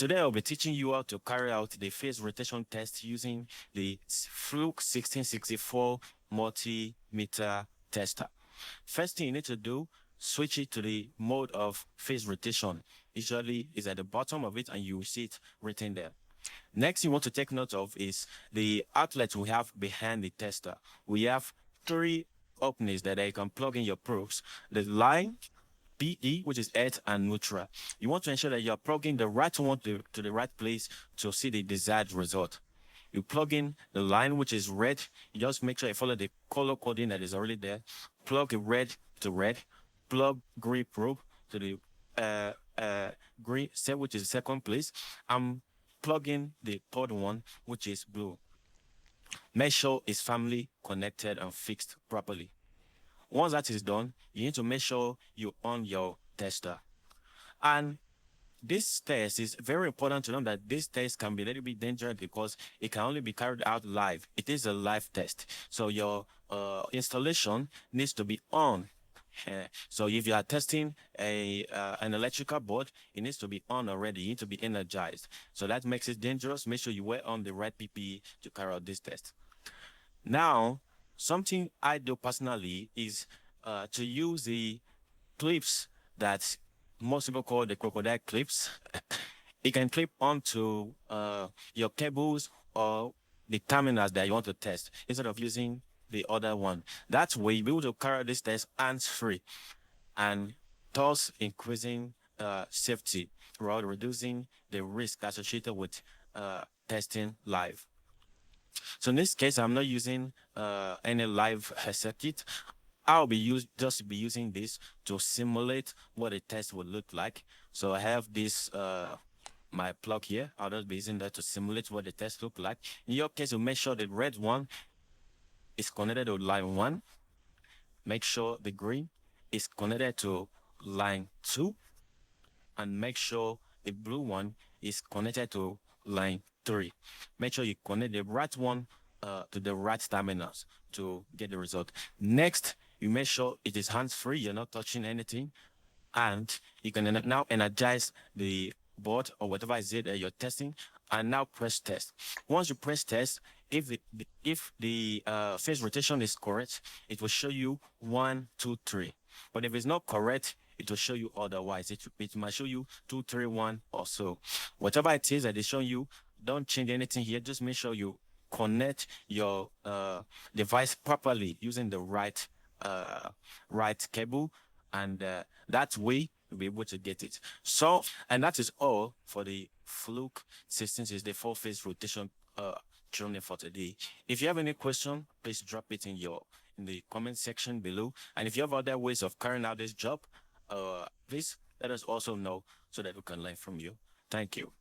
Today, I'll be teaching you how to carry out the phase rotation test using the Fluke 1664 multimeter tester. First thing you need to do, switch it to the mode of phase rotation. Usually is at the bottom of it and you will see it written there. Next, you want to take note of is the outlet we have behind the tester. We have three openings that you can plug in your probes. The line, PE, which is earth, and neutral. You want to ensure that you're plugging the right one to the right place to see the desired result. You plug in the line, which is red. You just make sure you follow the color coding that is already there. Plug the red to red. Plug green probe to the green set, which is second place. Plug in the third one, which is blue. Make sure it's firmly connected and fixed properly. Once that is done, you need to make sure you on your tester. And this test is very important to know that this test can be a little bit dangerous because it can only be carried out live. It is a live test. So your installation needs to be on. So if you are testing an electrical board, it needs to be on already. You need to be energized. So that makes it dangerous. Make sure you wear on the right PPE to carry out this test. Now, something I do personally is to use the clips that most people call the crocodile clips. It can clip onto your cables or the terminals that you want to test instead of using the other one. That way, you'll be able to carry this test hands-free and thus increasing safety while reducing the risk associated with testing live. So in this case, I'm not using any live circuit. I'll be just be using this to simulate what a test would look like. So I have this my plug here. I'll just be using that to simulate what the test look like. In your case, you make sure the red one is connected to line 1. Make sure the green is connected to line 2, and make sure the blue one is connected to line 3. Make sure you connect the right one to the right terminals to get the result. Next, you make sure it is hands-free, you're not touching anything, and you can now energize the board or whatever is it that you're testing, and now press test. Once you press test, if the phase rotation is correct, it will show you 1, 2, 3. But if it's not correct, it will show you otherwise. It might show you 2, 3, 1 or so. Whatever it is that they show you, don't change anything here. Just make sure you connect your device properly using the right cable, and that way you'll be able to get it. So, and that is all for the Fluke 1664 phase rotation training for today. If you have any question, please drop it in the comment section below. And if you have other ways of carrying out this job, please let us also know so that we can learn from you. Thank you.